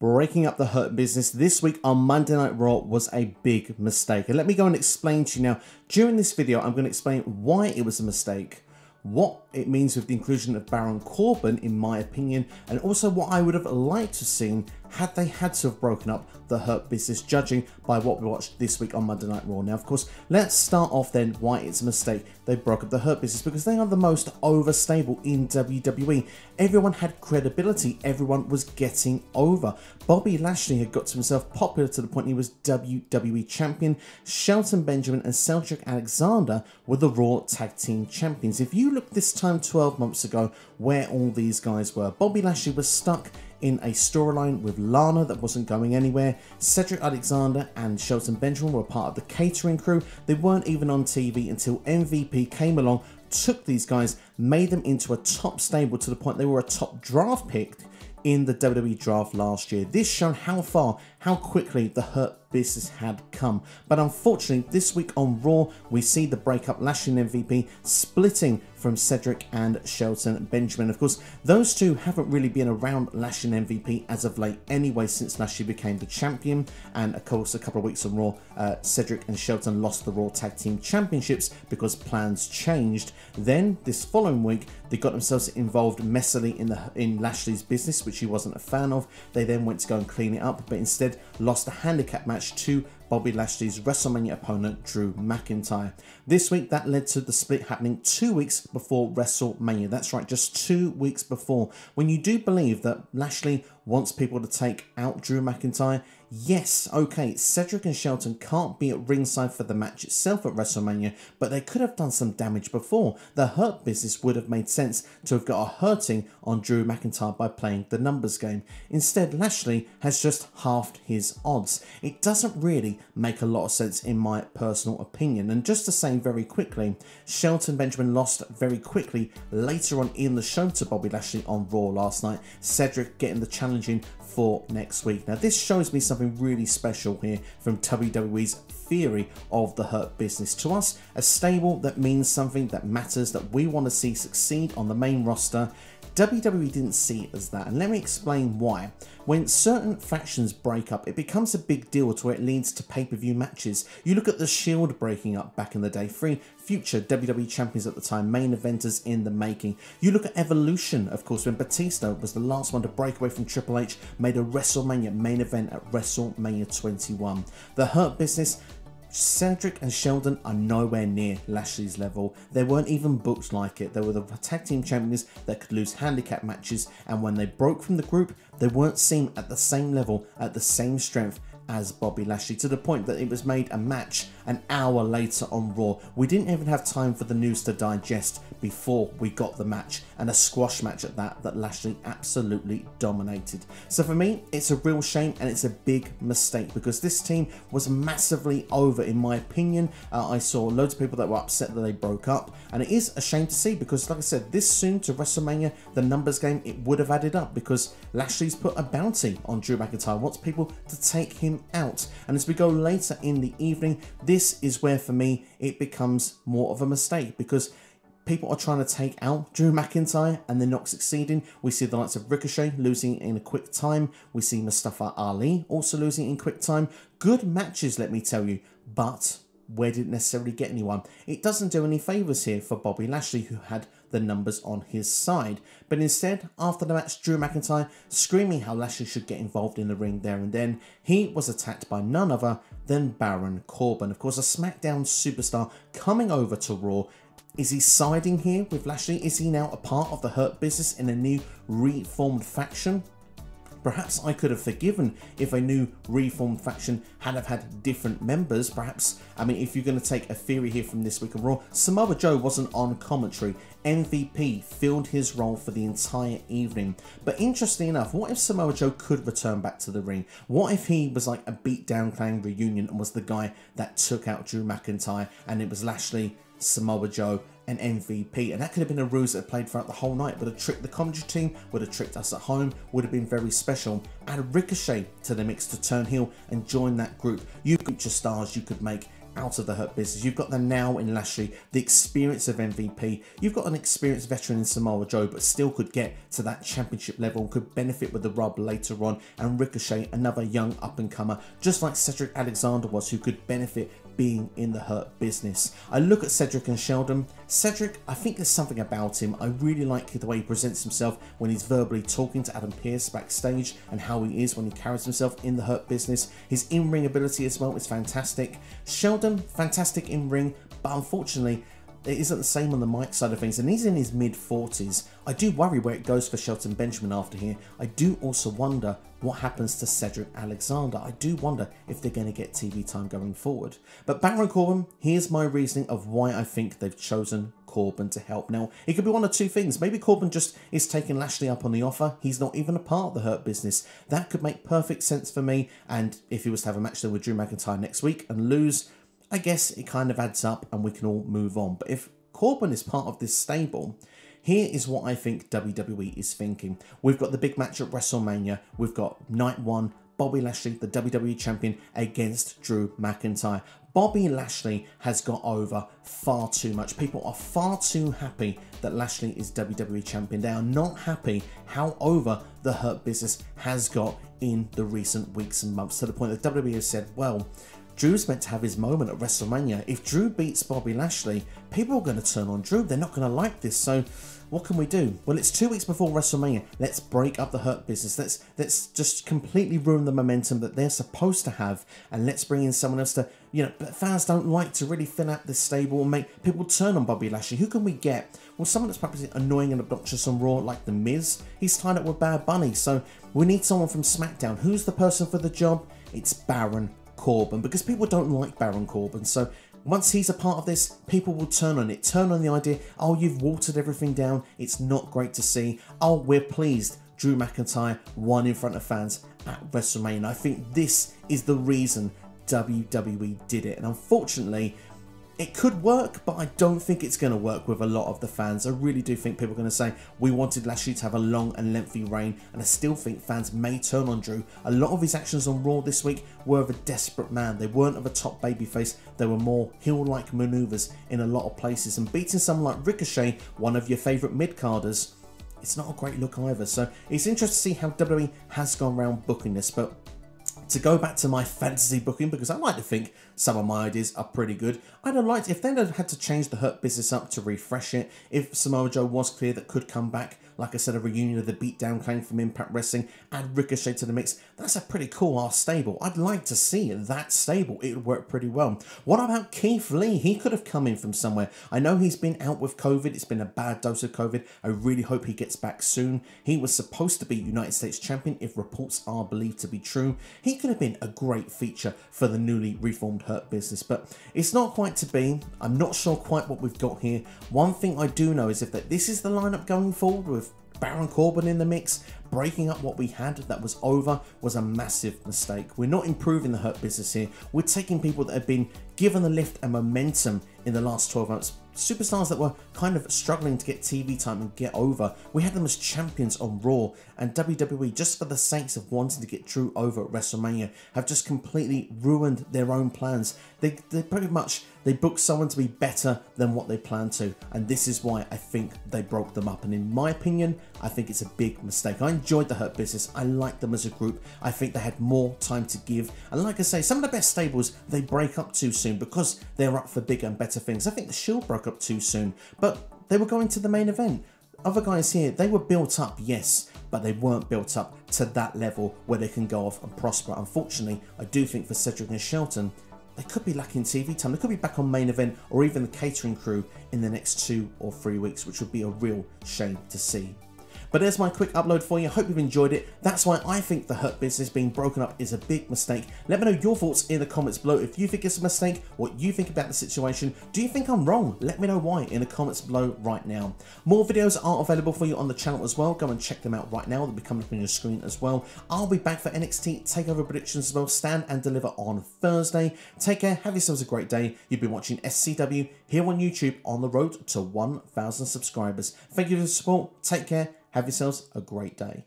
Breaking up the Hurt Business this week on Monday Night Raw was a big mistake. And let me go and explain to you now. During this video, I'm going to explain why it was a mistake, what it means with the inclusion of Baron Corbin, in my opinion, and also what I would have liked to have seen had they had to have broken up the Hurt Business, judging by what we watched this week on Monday Night Raw. Now, of course, let's start off then why it's a mistake they broke up the Hurt Business, because they are the most overstable in WWE. Everyone had credibility, everyone was getting over. Bobby Lashley had got himself popular to the point he was WWE Champion. Shelton Benjamin and Cedric Alexander were the Raw Tag Team Champions. If you look this time 12 months ago, where all these guys were, Bobby Lashley was stuck in a storyline with Lana that wasn't going anywhere. Cedric Alexander and Shelton Benjamin were part of the catering crew. They weren't even on TV until MVP came along, took these guys, made them into a top stable to the point they were a top draft pick in the WWE draft last year. This showed how far, how quickly the Hurt Business had come. But unfortunately, this week on Raw, we see the breakup, Lashley and MVP splitting from Cedric and Shelton Benjamin. Of course, those two haven't really been around Lashley and MVP as of late anyway, since Lashley became the champion. And of course, a couple of weeks on Raw, Cedric and Shelton lost the Raw Tag Team Championships because plans changed. Then this following week, they got themselves involved messily in Lashley's business, which he wasn't a fan of. They then went to go and clean it up, but instead lost a handicap match to Bobby Lashley's WrestleMania opponent, Drew McIntyre. This week, that led to the split happening 2 weeks before WrestleMania. That's right, just 2 weeks before. When you do believe that Lashley wants people to take out Drew McIntyre, yes, okay, Cedric and Shelton can't be at ringside for the match itself at WrestleMania, but they could have done some damage before. The Hurt Business would have made sense to have got a hurting on Drew McIntyre by playing the numbers game. Instead, Lashley has just halved his odds. It doesn't really make a lot of sense in my personal opinion. And just to say very quickly, Shelton Benjamin lost very quickly later on in the show to Bobby Lashley on Raw last night. Cedric getting the challenging for next week. Now, this shows me something really special here from WWE's theory of the Hurt Business. To us, a stable that means something, that matters, that we want to see succeed on the main roster. WWE didn't see it as that, and let me explain why. When certain factions break up, it becomes a big deal to where it leads to pay-per-view matches. You look at the Shield breaking up back in the day, 3 future WWE champions at the time, main eventers in the making. You look at Evolution, of course, when Batista was the last one to break away from Triple H, made a WrestleMania main event at WrestleMania 21. The Hurt Business, Cedric and Shelton are nowhere near Lashley's level. They weren't even booked like it. They were the tag team champions that could lose handicap matches, and when they broke from the group, they weren't seen at the same level, at the same strength as Bobby Lashley, to the point that it was made a match an hour later on Raw. We didn't even have time for the news to digest before we got the match, and a squash match at that Lashley absolutely dominated. So for me, it's a real shame, and it's a big mistake, because this team was massively over in my opinion. I saw loads of people that were upset that they broke up, and it is a shame to see, because like I said, this soon to WrestleMania, the numbers game, it would have added up, because Lashley's put a bounty on Drew McIntyre, wants people to take him out. And as we go later in the evening, this is where for me it becomes more of a mistake, because people are trying to take out Drew McIntyre and they're not succeeding. We see the likes of Ricochet losing in a quick time. We see Mustafa Ali also losing in quick time. Good matches, let me tell you, but where did it necessarily get anyone? It doesn't do any favours here for Bobby Lashley, who had the numbers on his side. But instead, after the match, Drew McIntyre screaming how Lashley should get involved in the ring there and then, he was attacked by none other than Baron Corbin. Of course, a SmackDown superstar coming over to Raw. Is he siding here with Lashley? Is he now a part of the Hurt Business in a new reformed faction? Perhaps I could have forgiven if a new reformed faction had have had different members. Perhaps, I mean, if you're going to take a theory here from this week of Raw, Samoa Joe wasn't on commentary. MVP filled his role for the entire evening. But interestingly enough, what if Samoa Joe could return back to the ring? What if he was like a beat-down clan reunion and was the guy that took out Drew McIntyre, and it was Lashley, Samoa Joe and MVP, and that could have been a ruse that played throughout the whole night, would have tricked the commentary team, would have tricked us at home, would have been very special. Add Ricochet to the mix to turn heel and join that group. You could your stars, you could make out of the Hurt Business. You've got the now in Lashley, the experience of MVP. You've got an experienced veteran in Samoa Joe, but still could get to that championship level, could benefit with the rub later on, and Ricochet, another young up-and-comer, just like Cedric Alexander was, who could benefit being in the Hurt Business. I look at Cedric and Sheldon. Cedric, I think there's something about him. I really like the way he presents himself when he's verbally talking to Adam Pearce backstage, and how he is when he carries himself in the Hurt Business. His in-ring ability as well is fantastic. Sheldon, fantastic in-ring, but unfortunately it isn't the same on the mic side of things, and he's in his mid-40s. I do worry where it goes for Shelton Benjamin after here. I do also wonder what happens to Cedric Alexander. I do wonder if they're going to get TV time going forward. But Baron Corbin, here's my reasoning of why I think they've chosen Corbin to help. Now, it could be one of two things. Maybe Corbin just is taking Lashley up on the offer. He's not even a part of the Hurt Business. That could make perfect sense for me, and if he was to have a match there with Drew McIntyre next week and lose, I guess it kind of adds up and we can all move on. But if Corbin is part of this stable, here is what I think WWE is thinking. We've got the big match at WrestleMania. We've got night one, Bobby Lashley, the WWE Champion, against Drew McIntyre. Bobby Lashley has got over far too much. People are far too happy that Lashley is WWE Champion. They are not happy how over the Hurt Business has got in the recent weeks and months, to the point that WWE has said, well, Drew's meant to have his moment at WrestleMania. If Drew beats Bobby Lashley, people are going to turn on Drew. They're not going to like this. So what can we do? Well, it's 2 weeks before WrestleMania. Let's break up the Hurt Business. Let's just completely ruin the momentum that they're supposed to have, and let's bring in someone else to, but fans don't like to really fill out this stable and make people turn on Bobby Lashley. Who can we get? Well, someone that's perhaps annoying and obnoxious on Raw, like The Miz. He's tied up with Bad Bunny, so we need someone from SmackDown. Who's the person for the job? It's Baron Corbin, because people don't like Baron Corbin. So once he's a part of this, people will turn on it, turn on the idea, oh, you've watered everything down, it's not great to see, oh, we're pleased Drew McIntyre won in front of fans at WrestleMania. I think this is the reason WWE did it, and unfortunately it could work, but I don't think it's going to work with a lot of the fans. I really do think people are going to say, we wanted Lashley to have a long and lengthy reign, and I still think fans may turn on Drew. A lot of his actions on Raw this week were of a desperate man. They weren't of a top babyface. They were more heel-like maneuvers in a lot of places, and beating someone like Ricochet, one of your favourite mid-carders, it's not a great look either. So it's interesting to see how WWE has gone around booking this, but to go back to my fantasy booking, because I like to think some of my ideas are pretty good, I'd have liked, if they'd have had to change the Hurt Business up to refresh it, if Samoa Joe was clear that could come back, like I said, a reunion of the Beatdown Clan from Impact Wrestling, add Ricochet to the mix, that's a pretty cool ass stable. I'd like to see that stable. It would work pretty well. What about Keith Lee? He could have come in from somewhere. I know he's been out with COVID. It's been a bad dose of COVID. I really hope he gets back soon. He was supposed to be United States Champion if reports are believed to be true. He could have been a great feature for the newly reformed Hurt Business, but it's not quite to be. I'm not sure quite what we've got here. One thing I do know is if this is the lineup going forward with Baron Corbin in the mix, breaking up what we had that was over was a massive mistake. We're not improving the Hurt Business here. We're taking people that have been given the lift and momentum in the last 12 months, superstars that were kind of struggling to get TV time and get over. We had them as champions on Raw, and WWE, just for the sakes of wanting to get Drew over at WrestleMania, have just completely ruined their own plans. They pretty much, they booked someone to be better than what they planned to, and this is why I think they broke them up. And in my opinion, I think it's a big mistake. I enjoyed the Hurt Business. I liked them as a group. I think they had more time to give, and like I say, some of the best stables, they break up too soon because they're up for bigger and better things. I think the Shield broke up too soon, but they were going to the main event. Other guys here, they were built up, yes, but they weren't built up to that level where they can go off and prosper. Unfortunately, I do think for Cedric and Shelton, they could be lacking TV time. They could be back on main event or even the catering crew in the next 2 or 3 weeks, which would be a real shame to see. But there's my quick upload for you. Hope you've enjoyed it. That's why I think the Hurt Business being broken up is a big mistake. Let me know your thoughts in the comments below. If you think it's a mistake, what you think about the situation. Do you think I'm wrong? Let me know why in the comments below right now. More videos are available for you on the channel as well. Go and check them out right now. They'll be coming up on your screen as well. I'll be back for NXT TakeOver predictions as well. Stand and deliver on Thursday. Take care. Have yourselves a great day. You've been watching SCW here on YouTube on the road to 1,000 subscribers. Thank you for the support. Take care. Have yourselves a great day.